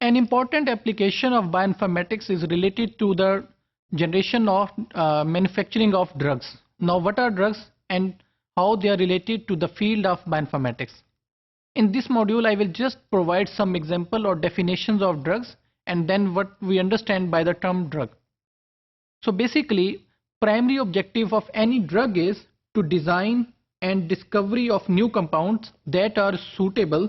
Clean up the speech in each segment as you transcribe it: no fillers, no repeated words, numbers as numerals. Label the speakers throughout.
Speaker 1: An important application of bioinformatics is related to the generation of manufacturing of drugs. Now, what are drugs and how they are related to the field of bioinformatics? In this module, I will just provide some example or definitions of drugs and then what we understand by the term drug. So basically, primary objective of any drug is to design and discovery of new compounds that are suitable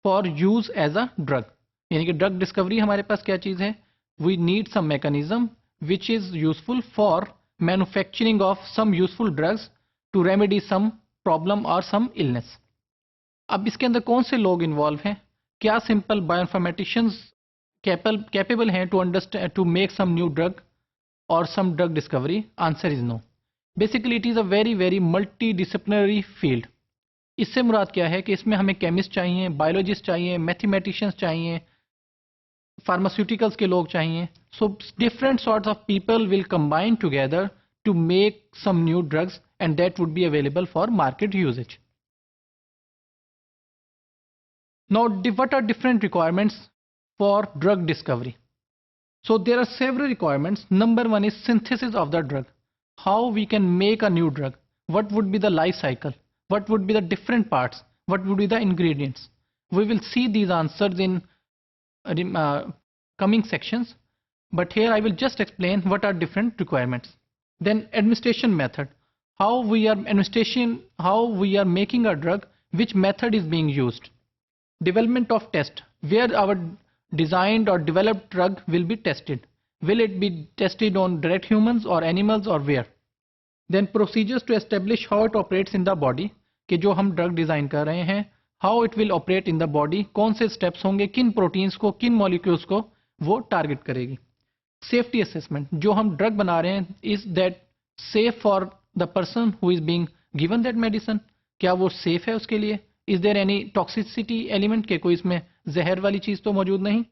Speaker 1: for use as a drug. यानी कि drug discovery हमारे पास क्या चीज़ है? We need some mechanism which is useful for manufacturing of some useful drugs to remedy some problem or some illness. अब इसके अंदर कौन से लोग इन्वॉल्व हैं? क्या सिंपल बायोइन्फॉर्मेटिशियंस कैपेबल हैं to understand to make some new drug और some drug discovery? Answer is no. Basically it is a very multidisciplinary field. इससे मुराद क्या है कि इसमें हमें केमिस्ट चाहिए, बायोलॉजिस्ट चाहिए, मैथमेटिशियंस चाहिए, फार्मास्यूटिकल्स के लोग चाहिए. So different sorts of people will combine together to make some new drugs and that would be available for market usages. Now, what are different requirements for drug discovery? So there are several requirements. Number one is synthesis of the drug. How we can make a new drug? What would be the life cycle? What would be the different parts? What would be the ingredients? We will see these answers in coming sections. But here I will just explain what are different requirements. Then administration method. How we are making a drug, which method is being used. Development of test, where our designed or developed drug will be tested. Will it be tested on direct humans or animals or where? Then procedures to establish how it operates in the body, कि जो हम drug design कर रहे हैं, how it will operate in the body, कौन से steps होंगे, किन प्रोटीन्स को, किन मॉलिक्यूल्स को वो टारगेट करेगी. सेफ्टी असेसमेंट, जो हम ड्रग बना रहे हैं, is that safe for the person who is being given that medicine? क्या वो सेफ है उसके लिए? Is there any toxicity element के कोई इसमें जहर वाली चीज़ तो मौजूद नहीं?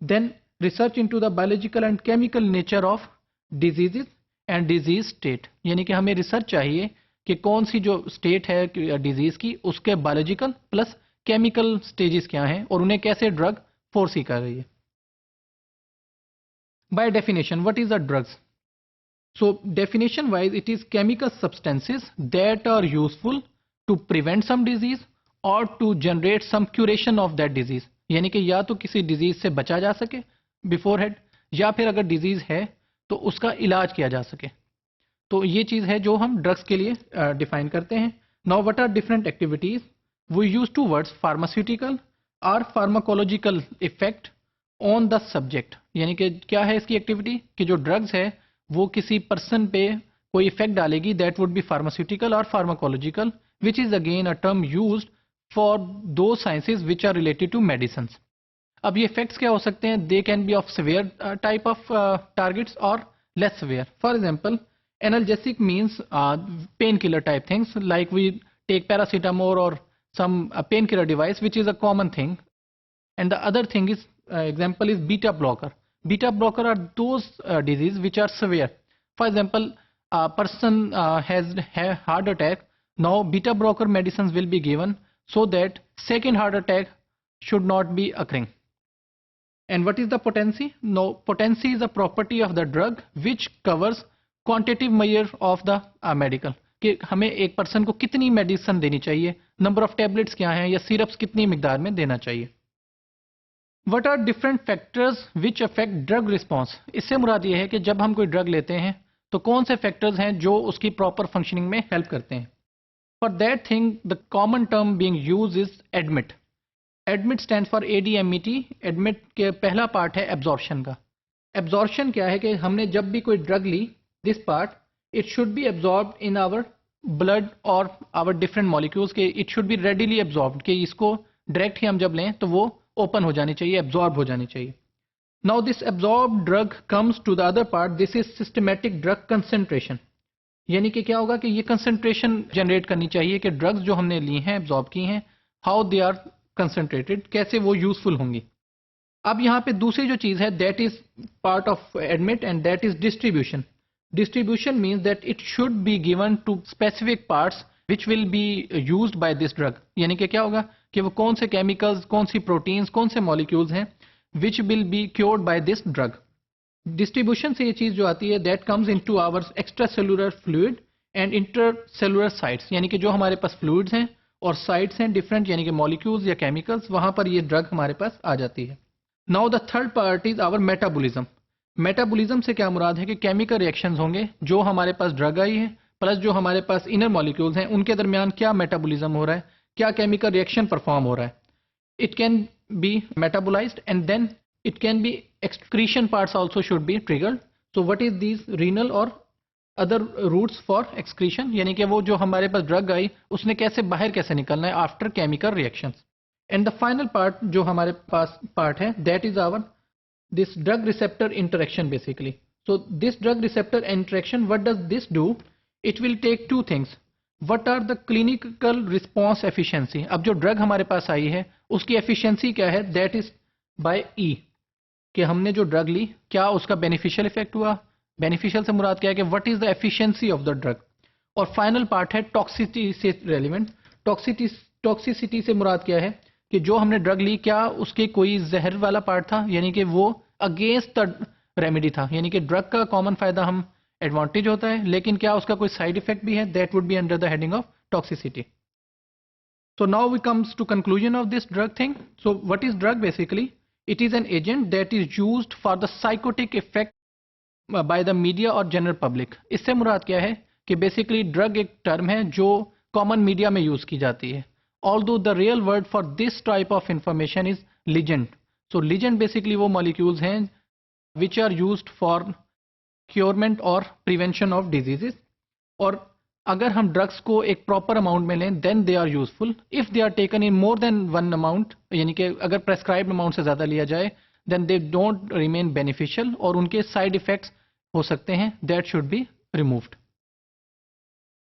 Speaker 1: Then research into the biological and chemical nature of diseases and disease state. यानी कि हमें रिसर्च चाहिए कि कौन सी जो स्टेट है डिजीज़ की, उसके बायोलॉजिकल प्लस केमिकल स्टेजेस क्या हैं और उन्हें कैसे ड्रग फोर्सी कर रही है. By definition, what is a drugs? So definition wise, it is chemical substances that are useful to prevent some disease और to generate some curation of that disease. यानी कि या तो किसी डिजीज से बचा जा सके बिफोर हेड, या फिर अगर डिजीज है तो उसका इलाज किया जा सके. तो ये चीज़ है जो हम ड्रग्स के लिए डिफाइन करते हैं. Now what are different activities? We use two words pharmaceutical और pharmacological effect on the subject. यानी कि क्या है इसकी एक्टिविटी कि जो ड्रग्स है वो किसी पर्सन पे कोई इफेक्ट डालेगी, दैट वुड बी फार्मास्यूटिकल और pharmacological, which is again a term used for those sciences which are related to medicines. अब ये effects क्या हो सकते हैं? They can be of severe type of targets or less severe. For example, analgesic means painkiller type things, like we take paracetamol or some painkiller device, which is a common thing. And the other thing is example is beta blocker. Beta blocker are those diseases which are severe. For example, a person has heart attack. Now beta blocker medicines will be given so that second heart attack should not be occurring. And what is the potency? No, potency is a property of the drug which covers quantitative measure of the medical. कि हमें एक person को कितनी medicine देनी चाहिए, number of tablets क्या हैं या सिरप्स कितनी मिकदार में देना चाहिए. What are different factors which affect drug response? इससे मुराद ये है कि जब हम कोई ड्रग लेते हैं तो कौन से फैक्टर्स हैं जो उसकी प्रॉपर फंक्शनिंग में हेल्प करते हैं. For that thing, the common term being used is admit. Admit stands for ADMET. Admit के पहला पार्ट है absorption का. Absorption क्या है कि हमने जब भी कोई ड्रग ली, this part it should be absorbed in our blood or our different molecules के it should be readily absorbed कि इसको डायरेक्ट ही हम जब लें तो वो ओपन हो जानी चाहिए, absorb हो जानी चाहिए. Now this absorbed drug comes to the other part. This is systematic drug concentration. यानी कि क्या होगा कि ये कंसंट्रेशन जनरेट करनी चाहिए कि ड्रग्स जो हमने ली हैं, एब्जॉर्ब की हैं, हाउ दे आर कंसंट्रेटेड, कैसे वो यूजफुल होंगी. अब यहाँ पे दूसरी जो चीज़ है that is part of admit and that is distribution. Distribution means that it should be given to specific parts which will be used by this drug. यानी कि क्या होगा कि वो कौन से केमिकल्स, कौन सी प्रोटीन्स, कौन से मॉलिक्यूल्स हैं which will be cured by this drug. Distribution से ये चीज जो आती है that comes into hour extra cellular fluid and intercellular sites, यानी कि जो हमारे पास फ्लूइड्स हैं और साइट्स हैं डिफरेंट, यानी कि मॉलिक्यूल्स या केमिकल्स, वहां पर ये ड्रग हमारे पास आ जाती है. Now the third part is our metabolism. Metabolism से क्या मुराद है कि केमिकल रिएक्शंस होंगे जो हमारे पास ड्रग आई है प्लस जो हमारे पास इनर मॉलिक्यूल्स हैं उनके दरमियान क्या मेटाबॉलिज्म हो रहा है, क्या केमिकल रिएक्शन परफॉर्म हो रहा है. It can be metabolized and then it can be excretion parts also should be triggered. So what is these renal or other routes for excretion, यानी कि वो जो हमारे पास ड्रग आई उसने कैसे बाहर कैसे निकलना है after chemical reactions. And the final part जो हमारे पास पार्ट है that is our this drug receptor interaction basically. So this drug receptor interaction what does this do, it will take two things. What are the clinical response efficiency. अब जो drug हमारे पास आई है उसकी efficiency क्या है, that is by ई, कि हमने जो ड्रग ली क्या उसका बेनिफिशियल इफेक्ट हुआ. बेनिफिशियल से मुराद क्या है कि what is the efficiency of the drug. और फाइनल पार्ट है टॉक्सिसिटी से रेलिवेंट. टॉक्सिसिटी से मुराद क्या है कि जो हमने ड्रग ली क्या उसके कोई जहर वाला पार्ट था, यानी कि वो अगेंस्ट द रेमेडी था, यानी कि ड्रग का कॉमन फायदा हम एडवांटेज होता है लेकिन क्या उसका कोई साइड इफेक्ट भी है, that would be under the heading of toxicity. So now we comes to conclusion of this drug thing. So what is drug basically? It is an agent that is used for the psychotic effect by the media or general public. इससे मुराद क्या है कि basically drug एक term है जो common media में use की जाती है. Although the real word for this type of information is ligand. So ligand basically वो molecules हैं which are used for curement or prevention of diseases. और अगर हम ड्रग्स को एक प्रॉपर अमाउंट में लें then they are useful. If they are taken in more than one amount, यानी कि अगर प्रेस्क्राइब्ड अमाउंट से ज़्यादा लिया जाए then they don't remain beneficial और उनके साइड इफेक्ट्स हो सकते हैं, दैट शुड बी रिमूव्ड.